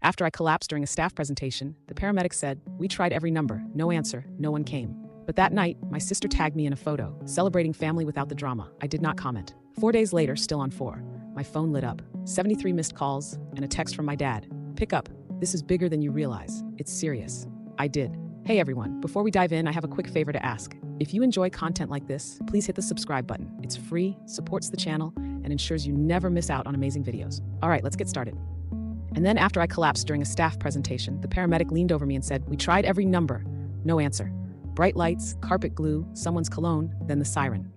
After I collapsed during a staff presentation, the paramedic said, "We tried every number, no answer, no one came." But that night, my sister tagged me in a photo, celebrating family without the drama. I did not comment. 4 days later, still on 4, my phone lit up. 73 missed calls and a text from my dad. "Pick up. This is bigger than you realize. It's serious." I did. Hey everyone, before we dive in, I have a quick favor to ask. If you enjoy content like this, please hit the subscribe button. It's free, supports the channel, and ensures you never miss out on amazing videos. All right, let's get started. And then after I collapsed during a staff presentation, the paramedic leaned over me and said, "We tried every number. No answer." Bright lights, carpet glue, someone's cologne, then the siren.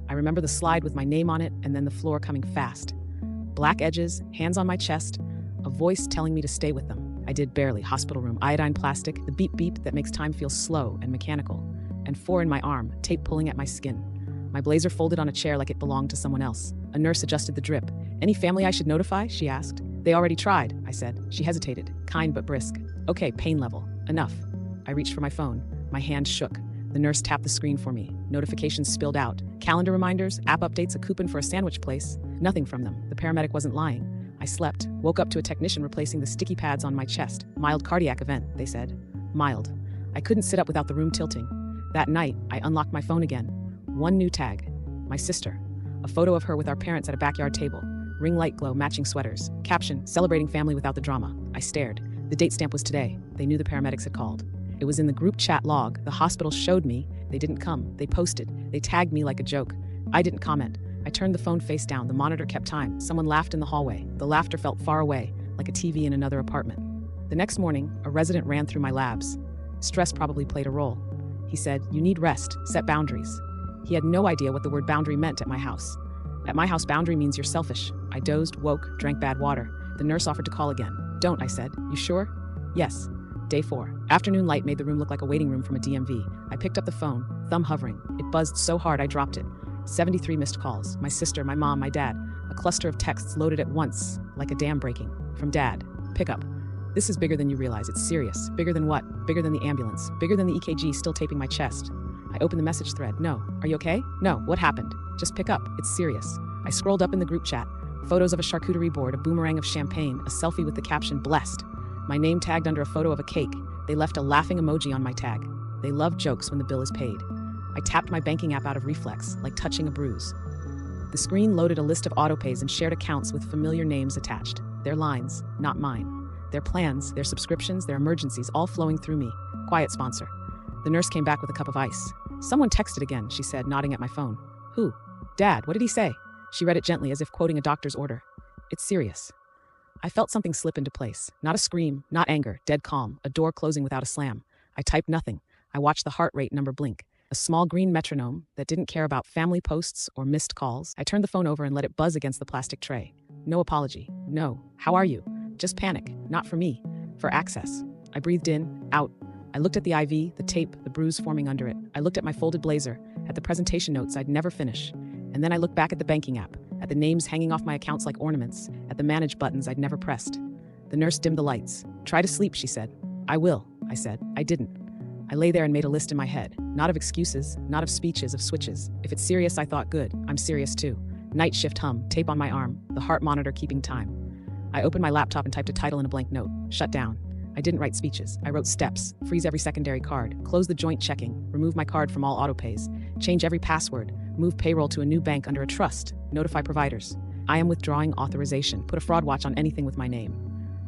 I remember the slide with my name on it and then the floor coming fast. Black edges, hands on my chest, a voice telling me to stay with them. I did barely. Hospital room, iodine plastic, the beep beep that makes time feel slow and mechanical. And 4 in my arm, tape pulling at my skin. My blazer folded on a chair like it belonged to someone else. A nurse adjusted the drip. "Any family I should notify?" she asked. "They already tried," I said. She hesitated, kind but brisk. "Okay, pain level. Enough." I reached for my phone. My hand shook. The nurse tapped the screen for me. Notifications spilled out. Calendar reminders, app updates, a coupon for a sandwich place. Nothing from them. The paramedic wasn't lying. I slept. Woke up to a technician replacing the sticky pads on my chest. "Mild cardiac event," they said. Mild. I couldn't sit up without the room tilting. That night, I unlocked my phone again. One new tag. My sister. A photo of her with our parents at a backyard table. Ring light glow, matching sweaters. Caption, "Celebrating family without the drama." I stared. The date stamp was today. They knew the paramedics had called. It was in the group chat log. The hospital showed me. They didn't come. They posted. They tagged me like a joke. I didn't comment. I turned the phone face down. The monitor kept time. Someone laughed in the hallway. The laughter felt far away, like a TV in another apartment. The next morning, a resident ran through my labs. Stress probably played a role. He said, "You need rest. Set boundaries." He had no idea what the word boundary meant at my house. At my house, boundary means you're selfish. I dozed, woke, drank bad water. The nurse offered to call again. "Don't," I said. "You sure?" "Yes." Day 4. Afternoon light made the room look like a waiting room from a DMV. I picked up the phone, thumb hovering. It buzzed so hard I dropped it. 73 missed calls. My sister, my mom, my dad. A cluster of texts loaded at once, like a dam breaking. From Dad. "Pick up. This is bigger than you realize. It's serious." Bigger than what? Bigger than the ambulance. Bigger than the EKG still taping my chest. I opened the message thread. "No. Are you okay?" "No. What happened?" "Just pick up. It's serious." I scrolled up in the group chat. Photos of a charcuterie board, a boomerang of champagne, a selfie with the caption, "Blessed." My name tagged under a photo of a cake. They left a laughing emoji on my tag. They love jokes when the bill is paid. I tapped my banking app out of reflex, like touching a bruise. The screen loaded a list of autopays and shared accounts with familiar names attached. Their lines, not mine. Their plans, their subscriptions, their emergencies, all flowing through me. Quiet sponsor. The nurse came back with a cup of ice. "Someone texted again," she said, nodding at my phone. "Who?" "Dad, what did he say?" She read it gently, as if quoting a doctor's order. "It's serious." I felt something slip into place. Not a scream, not anger, dead calm, a door closing without a slam. I typed nothing. I watched the heart rate number blink. A small green metronome that didn't care about family posts or missed calls. I turned the phone over and let it buzz against the plastic tray. No apology. No. "How are you?" Just panic. Not for me. For access. I breathed in, out. I looked at the IV, the tape, the bruise forming under it. I looked at my folded blazer, at the presentation notes I'd never finish. And then I looked back at the banking app, at the names hanging off my accounts like ornaments, at the manage buttons I'd never pressed. The nurse dimmed the lights. "Try to sleep," she said. "I will," I said. I didn't. I lay there and made a list in my head. Not of excuses, not of speeches, of switches. If it's serious, I thought, good. I'm serious too. Night shift hum, tape on my arm, the heart monitor keeping time. I opened my laptop and typed a title in a blank note. Shut down. I didn't write speeches. I wrote steps. Freeze every secondary card. Close the joint checking. Remove my card from all autopays. Change every password. Move payroll to a new bank under a trust. Notify providers. I am withdrawing authorization. Put a fraud watch on anything with my name.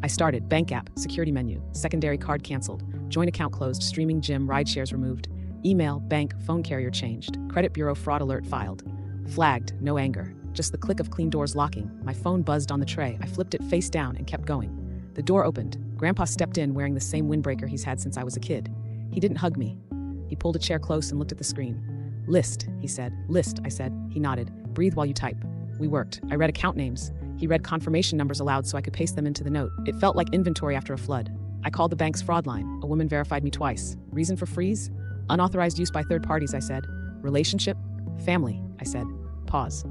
I started. Bank app. Security menu. Secondary card canceled. Joint account closed. Streaming gym. Ride shares removed. Email. Bank. Phone carrier changed. Credit bureau fraud alert filed. Flagged. No anger. Just the click of clean doors locking. My phone buzzed on the tray. I flipped it face down and kept going. The door opened. Grandpa stepped in wearing the same windbreaker he's had since I was a kid. He didn't hug me. He pulled a chair close and looked at the screen. "List," he said. "List," I said. He nodded. "Breathe while you type." We worked. I read account names. He read confirmation numbers aloud so I could paste them into the note. It felt like inventory after a flood. I called the bank's fraud line. A woman verified me twice. Reason for freeze? Unauthorized use by third parties, I said. Relationship? Family, I said. Pause.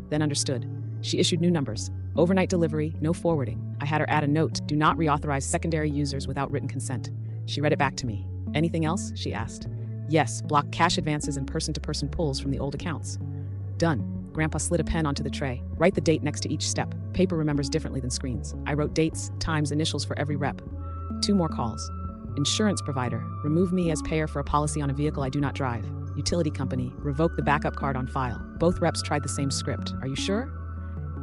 Then understood. She issued new numbers. Overnight delivery, no forwarding. I had her add a note, do not reauthorize secondary users without written consent. She read it back to me. Anything else? She asked. Yes, block cash advances and person-to-person pulls from the old accounts. Done. Grandpa slid a pen onto the tray. Write the date next to each step. Paper remembers differently than screens. I wrote dates, times, initials for every rep. 2 more calls. Insurance provider, remove me as payer for a policy on a vehicle I do not drive. Utility company, revoke the backup card on file. Both reps tried the same script. Are you sure?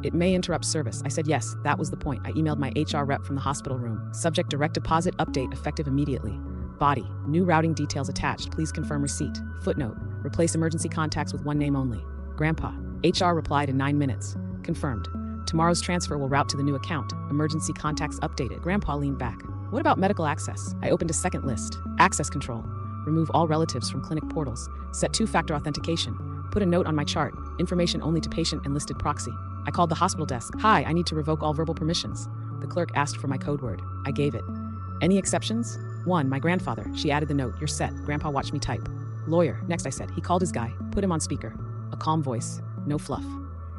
It may interrupt service. I said yes, that was the point. I emailed my HR rep from the hospital room. Subject: direct deposit update effective immediately. Body, new routing details attached. Please confirm receipt. Footnote, replace emergency contacts with one name only. Grandpa. HR replied in 9 minutes. Confirmed. Tomorrow's transfer will route to the new account. Emergency contacts updated. Grandpa leaned back. What about medical access? I opened a second list. Access control. Remove all relatives from clinic portals. Set 2-factor authentication. Put a note on my chart. Information only to patient and listed proxy. I called the hospital desk. Hi, I need to revoke all verbal permissions. The clerk asked for my code word. I gave it. Any exceptions? 1, my grandfather. She added the note. You're set. Grandpa watched me type. Lawyer. Next, I said. He called his guy. Put him on speaker. A calm voice. No fluff.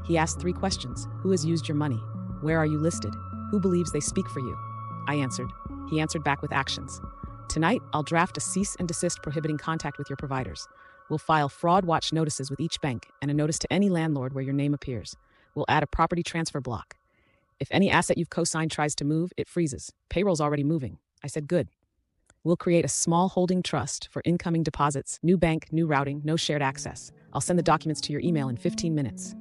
He asked 3 questions. Who has used your money? Where are you listed? Who believes they speak for you? I answered. He answered back with actions. Tonight, I'll draft a cease and desist prohibiting contact with your providers. We'll file fraud watch notices with each bank and a notice to any landlord where your name appears. We'll add a property transfer block. If any asset you've co-signed tries to move, it freezes. Payroll's already moving. I said, good. We'll create a small holding trust for incoming deposits, new bank, new routing, no shared access. I'll send the documents to your email in 15 minutes.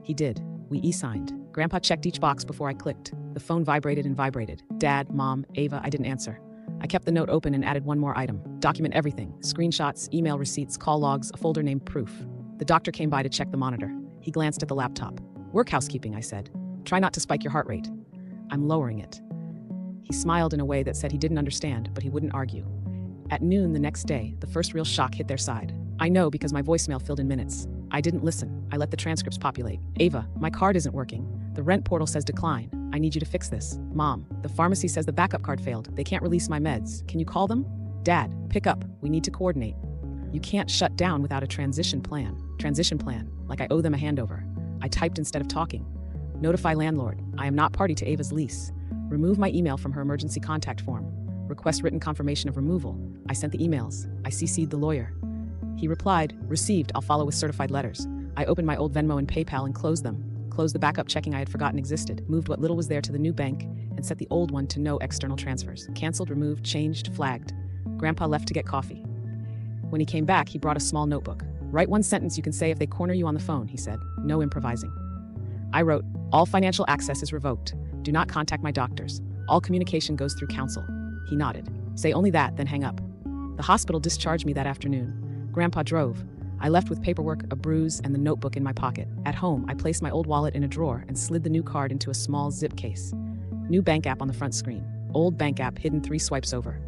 He did. We e-signed. Grandpa checked each box before I clicked. The phone vibrated and vibrated. Dad, Mom, Ava, I didn't answer. I kept the note open and added one more item. Document everything. Screenshots, email receipts, call logs, a folder named proof. The doctor came by to check the monitor. He glanced at the laptop. Work housekeeping, I said. Try not to spike your heart rate. I'm lowering it. He smiled in a way that said he didn't understand, but he wouldn't argue. At noon the next day, the first real shock hit their side. I know because my voicemail filled in minutes. I didn't listen. I let the transcripts populate. Ava, my card isn't working. The rent portal says decline. I need you to fix this. Mom, the pharmacy says the backup card failed. They can't release my meds. Can you call them? Dad, pick up. We need to coordinate. You can't shut down without a transition plan. Transition plan, like I owe them a handover. I typed instead of talking. Notify landlord. I am not party to Ava's lease. Remove my email from her emergency contact form. Request written confirmation of removal. I sent the emails. I CC'd the lawyer. He replied, received, I'll follow with certified letters. I opened my old Venmo and PayPal and closed them. Closed the backup checking I had forgotten existed. Moved what little was there to the new bank and set the old one to no external transfers. Canceled, removed, changed, flagged. Grandpa left to get coffee. When he came back, he brought a small notebook. Write 1 sentence you can say if they corner you on the phone, he said. No improvising. I wrote, all financial access is revoked. Do not contact my doctors. All communication goes through counsel. He nodded. Say only that, then hang up. The hospital discharged me that afternoon. Grandpa drove. I left with paperwork, a bruise, and the notebook in my pocket. At home, I placed my old wallet in a drawer and slid the new card into a small zip case. New bank app on the front screen. Old bank app hidden 3 swipes over.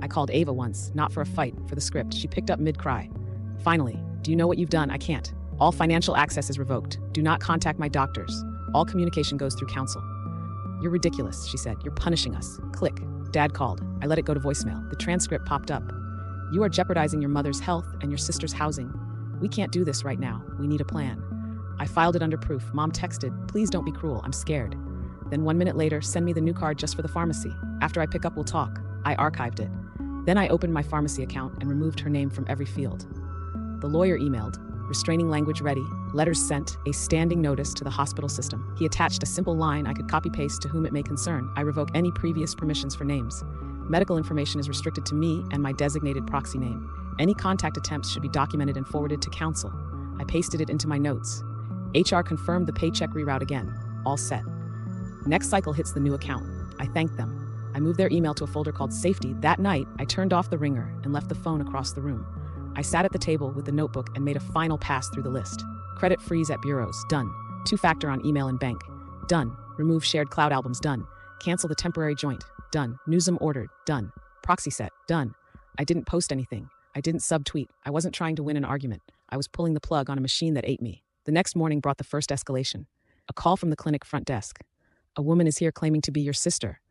I called Ava once, not for a fight, for the script. She picked up mid-cry. Finally, do you know what you've done? I can't. All financial access is revoked. Do not contact my doctors. All communication goes through counsel. You're ridiculous, she said. You're punishing us. Click. Dad called. I let it go to voicemail. The transcript popped up. You are jeopardizing your mother's health and your sister's housing. We can't do this right now. We need a plan. I filed it under proof. Mom texted, please don't be cruel. I'm scared. Then 1 minute later, send me the new card just for the pharmacy. After I pick up, we'll talk. I archived it. Then I opened my pharmacy account and removed her name from every field. The lawyer emailed, restraining language ready, letters sent, a standing notice to the hospital system. He attached a simple line I could copy-paste to whom it may concern. I revoke any previous permissions for names. Medical information is restricted to me and my designated proxy name. Any contact attempts should be documented and forwarded to counsel. I pasted it into my notes. HR confirmed the paycheck reroute again. All set. Next cycle hits the new account. I thanked them. I moved their email to a folder called Safety. That night, I turned off the ringer and left the phone across the room. I sat at the table with the notebook and made a final pass through the list. Credit freeze at bureaus. Done. 2-factor on email and bank. Done. Remove shared cloud albums. Done. Cancel the temporary joint. Done. Newsum ordered. Done. Proxy set. Done. I didn't post anything. I didn't subtweet. I wasn't trying to win an argument. I was pulling the plug on a machine that ate me. The next morning brought the first escalation. A call from the clinic front desk. A woman is here claiming to be your sister.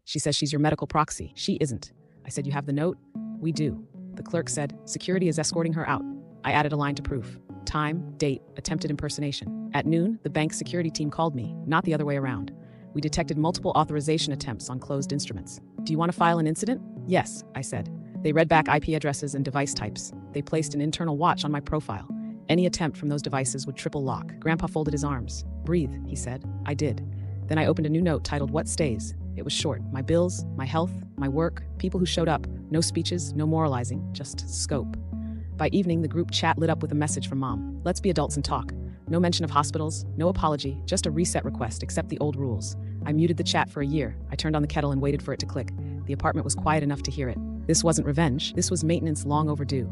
She says she's your medical proxy. She isn't. I said, you have the note? We do. The clerk said, security is escorting her out. I added a line to proof. Time, date, attempted impersonation. At noon, the bank security team called me, not the other way around. We detected multiple authorization attempts on closed instruments. Do you want to file an incident? Yes, I said. They read back IP addresses and device types. They placed an internal watch on my profile. Any attempt from those devices would triple lock. Grandpa folded his arms. "Breathe," he said. I did. Then I opened a new note titled "What Stays?" It was short. My bills, my health, my work, people who showed up. No speeches, no moralizing, just scope. By evening, the group chat lit up with a message from Mom. "Let's be adults and talk." No mention of hospitals, no apology, just a reset request, accept the old rules. I muted the chat for a year. I turned on the kettle and waited for it to click. The apartment was quiet enough to hear it. This wasn't revenge. This was maintenance long overdue.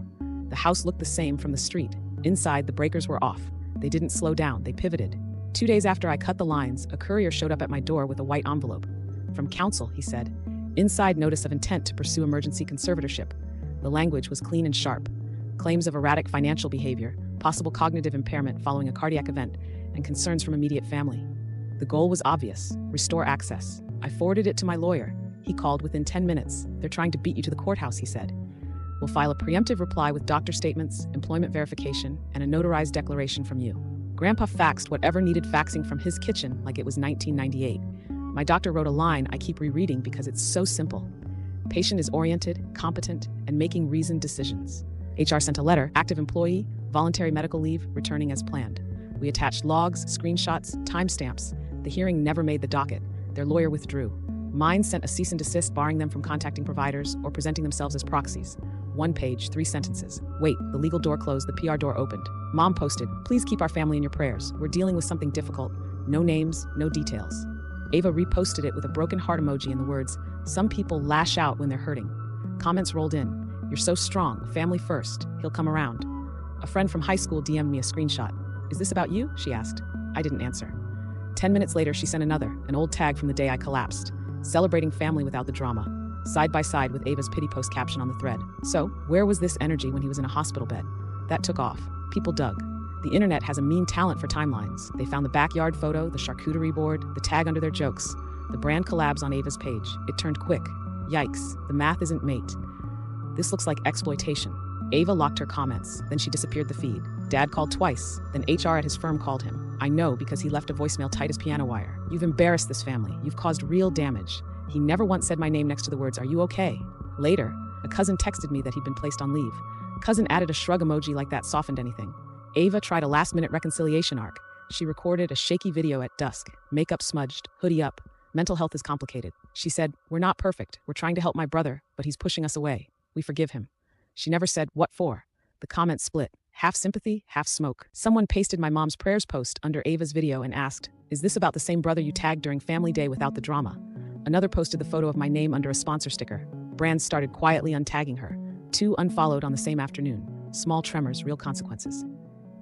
The house looked the same from the street. Inside, the breakers were off. They didn't slow down. They pivoted. 2 days after I cut the lines, a courier showed up at my door with a white envelope. "From counsel," he said. Inside, notice of intent to pursue emergency conservatorship. The language was clean and sharp. Claims of erratic financial behavior, possible cognitive impairment following a cardiac event, and concerns from immediate family. The goal was obvious: restore access. I forwarded it to my lawyer. He called within 10 minutes. "They're trying to beat you to the courthouse," he said. "We'll file a preemptive reply with doctor statements, employment verification, and a notarized declaration from you." Grandpa faxed whatever needed faxing from his kitchen like it was 1998. My doctor wrote a line I keep rereading because it's so simple. Patient is oriented, competent, and making reasoned decisions. HR sent a letter, active employee, voluntary medical leave, returning as planned. We attached logs, screenshots, timestamps. The hearing never made the docket. Their lawyer withdrew. Mine sent a cease and desist barring them from contacting providers or presenting themselves as proxies. 1 page, 3 sentences. Wait, the legal door closed, the PR door opened. Mom posted, "Please keep our family in your prayers. We're dealing with something difficult. No names, no details." Ava reposted it with a broken heart emoji and the words, "Some people lash out when they're hurting." Comments rolled in. "You're so strong, family first. He'll come around." A friend from high school DM'd me a screenshot. "Is this about you?" she asked. I didn't answer. 10 minutes later, she sent another, an old tag from the day I collapsed. "Celebrating family without the drama." Side by side with Ava's pity post caption on the thread. So, where was this energy when he was in a hospital bed? That took off. People dug. The internet has a mean talent for timelines. They found the backyard photo, the charcuterie board, the tag under their jokes, the brand collabs on Ava's page. It turned quick. Yikes, the math isn't mate. This looks like exploitation. Ava locked her comments, then she disappeared the feed. Dad called twice, then HR at his firm called him. I know because he left a voicemail tight as piano wire. "You've embarrassed this family. You've caused real damage." He never once said my name next to the words, "Are you okay?" Later, a cousin texted me that he'd been placed on leave. Cousin added a shrug emoji like that softened anything. Ava tried a last-minute reconciliation arc. She recorded a shaky video at dusk. Makeup smudged, hoodie up. Mental health is complicated. She said, "We're not perfect. We're trying to help my brother, but he's pushing us away. We forgive him." She never said, "What for?" The comments split. Half sympathy, half smoke. Someone pasted my mom's prayers post under Ava's video and asked, "Is this about the same brother you tagged during family day without the drama?" Another posted the photo of my name under a sponsor sticker. Brands started quietly untagging her. 2 unfollowed on the same afternoon. Small tremors, real consequences.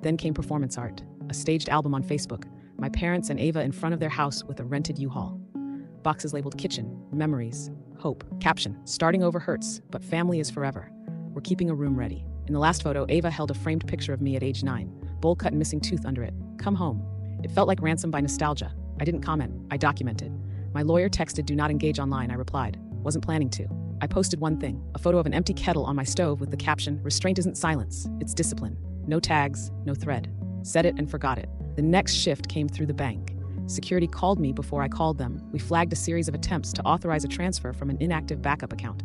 Then came performance art, a staged album on Facebook. My parents and Ava in front of their house with a rented U-Haul. Boxes labeled kitchen, memories, hope. Caption, "Starting over hurts, but family is forever. We're keeping a room ready." In the last photo, Ava held a framed picture of me at age 9, bowl cut and missing tooth under it. "Come home." It felt like ransom by nostalgia. I didn't comment. I documented. My lawyer texted, "Do not engage online." I replied. Wasn't planning to. I posted one thing, a photo of an empty kettle on my stove with the caption, "Restraint isn't silence, it's discipline." No tags, no thread. Said it and forgot it. The next shift came through the bank. Security called me before I called them. We flagged a series of attempts to authorize a transfer from an inactive backup account.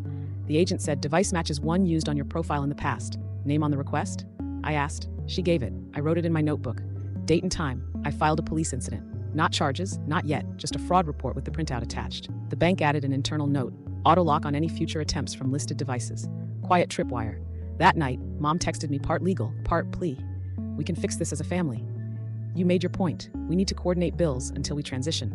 The agent said, "Device matches one used on your profile in the past. Name on the request?" I asked. She gave it. I wrote it in my notebook. Date and time. I filed a police incident. Not charges, not yet, just a fraud report with the printout attached. The bank added an internal note. Auto lock on any future attempts from listed devices. Quiet tripwire. That night, Mom texted me part legal, part plea. "We can fix this as a family. You made your point. We need to coordinate bills until we transition."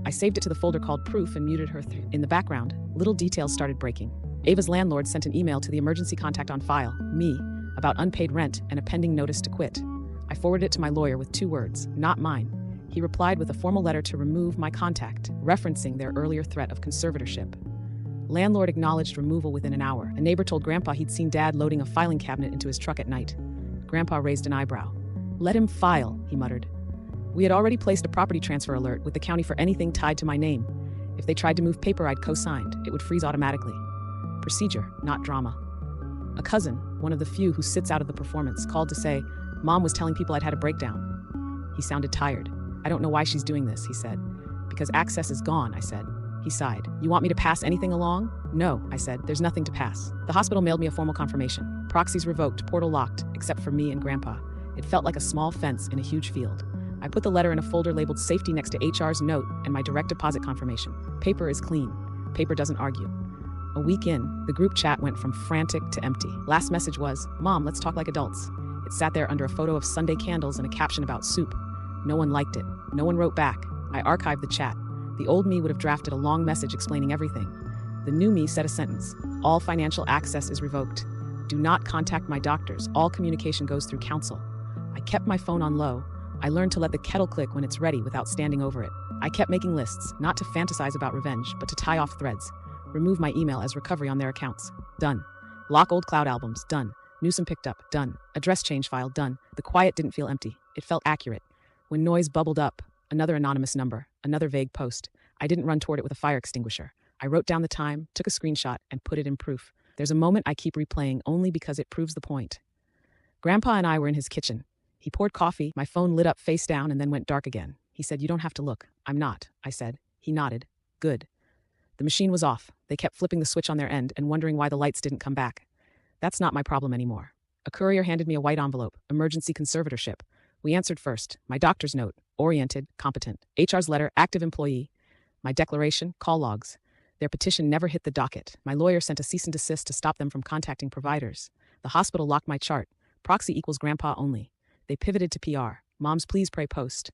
I saved it to the folder called Proof and muted her. In the background, little details started breaking. Ava's landlord sent an email to the emergency contact on file, me, about unpaid rent and a pending notice to quit. I forwarded it to my lawyer with 2 words, "Not mine." He replied with a formal letter to remove my contact, referencing their earlier threat of conservatorship. Landlord acknowledged removal within an hour. A neighbor told Grandpa he'd seen Dad loading a filing cabinet into his truck at night. Grandpa raised an eyebrow. "Let him file," he muttered. We had already placed a property transfer alert with the county for anything tied to my name. If they tried to move paper I'd co-signed, it would freeze automatically. Procedure, not drama. A cousin, one of the few who sits out of the performance, called to say, "Mom was telling people I'd had a breakdown." He sounded tired. "I don't know why she's doing this," he said. "Because access is gone," I said. He sighed. "You want me to pass anything along?" "No," I said. "There's nothing to pass." The hospital mailed me a formal confirmation. Proxies revoked, portal locked, except for me and Grandpa. It felt like a small fence in a huge field. I put the letter in a folder labeled safety next to HR's note and my direct deposit confirmation. Paper is clean. Paper doesn't argue. A week in, the group chat went from frantic to empty. Last message was, "Mom, let's talk like adults." It sat there under a photo of Sunday candles and a caption about soup. No one liked it. No one wrote back. I archived the chat. The old me would have drafted a long message explaining everything. The new me said a sentence. All financial access is revoked. Do not contact my doctors. All communication goes through counsel. I kept my phone on low. I learned to let the kettle click when it's ready without standing over it. I kept making lists, not to fantasize about revenge, but to tie off threads. Remove my email as recovery on their accounts. Done. Lock old cloud albums. Done. Newsome picked up. Done. Address change file. Done. The quiet didn't feel empty. It felt accurate. When noise bubbled up, another anonymous number, another vague post, I didn't run toward it with a fire extinguisher. I wrote down the time, took a screenshot, and put it in proof. There's a moment I keep replaying only because it proves the point. Grandpa and I were in his kitchen. He poured coffee, my phone lit up face down and then went dark again. He said, "You don't have to look." "I'm not," I said. He nodded. "Good." The machine was off. They kept flipping the switch on their end and wondering why the lights didn't come back. That's not my problem anymore. A courier handed me a white envelope, emergency conservatorship. We answered first. My doctor's note, oriented, competent. HR's letter, active employee. My declaration, call logs. Their petition never hit the docket. My lawyer sent a cease and desist to stop them from contacting providers. The hospital locked my chart. Proxy equals grandpa only. They pivoted to PR. Mom's please pray post.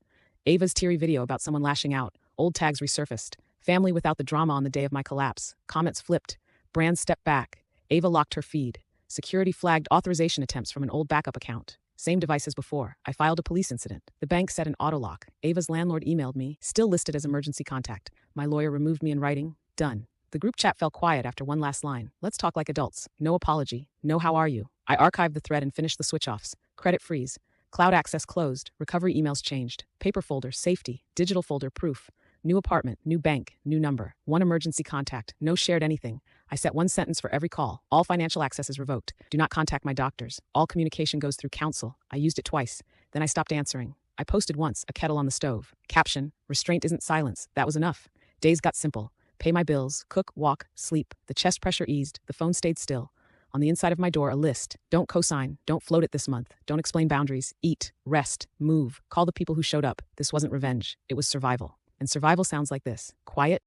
Ava's teary video about someone lashing out. Old tags resurfaced. Family without the drama on the day of my collapse. Comments flipped. Brands stepped back. Ava locked her feed. Security flagged authorization attempts from an old backup account. Same device as before. I filed a police incident. The bank set an autolock. Ava's landlord emailed me, still listed as emergency contact. My lawyer removed me in writing. Done. The group chat fell quiet after one last line. Let's talk like adults. No apology. No how are you. I archived the thread and finished the switch-offs. Credit freeze. Cloud access closed. Recovery emails changed. Paper folder, safety. Digital folder, proof. New apartment, new bank, new number. One emergency contact. No shared anything. I set one sentence for every call. All financial access is revoked. Do not contact my doctors. All communication goes through counsel. I used it twice. Then I stopped answering. I posted once, a kettle on the stove. Caption, restraint isn't silence. That was enough. Days got simple. Pay my bills, cook, walk, sleep. The chest pressure eased. The phone stayed still. On the inside of my door, a list. Don't cosign. Don't float it this month. Don't explain boundaries. Eat, rest, move. Call the people who showed up. This wasn't revenge. It was survival. And survival sounds like this. Quiet,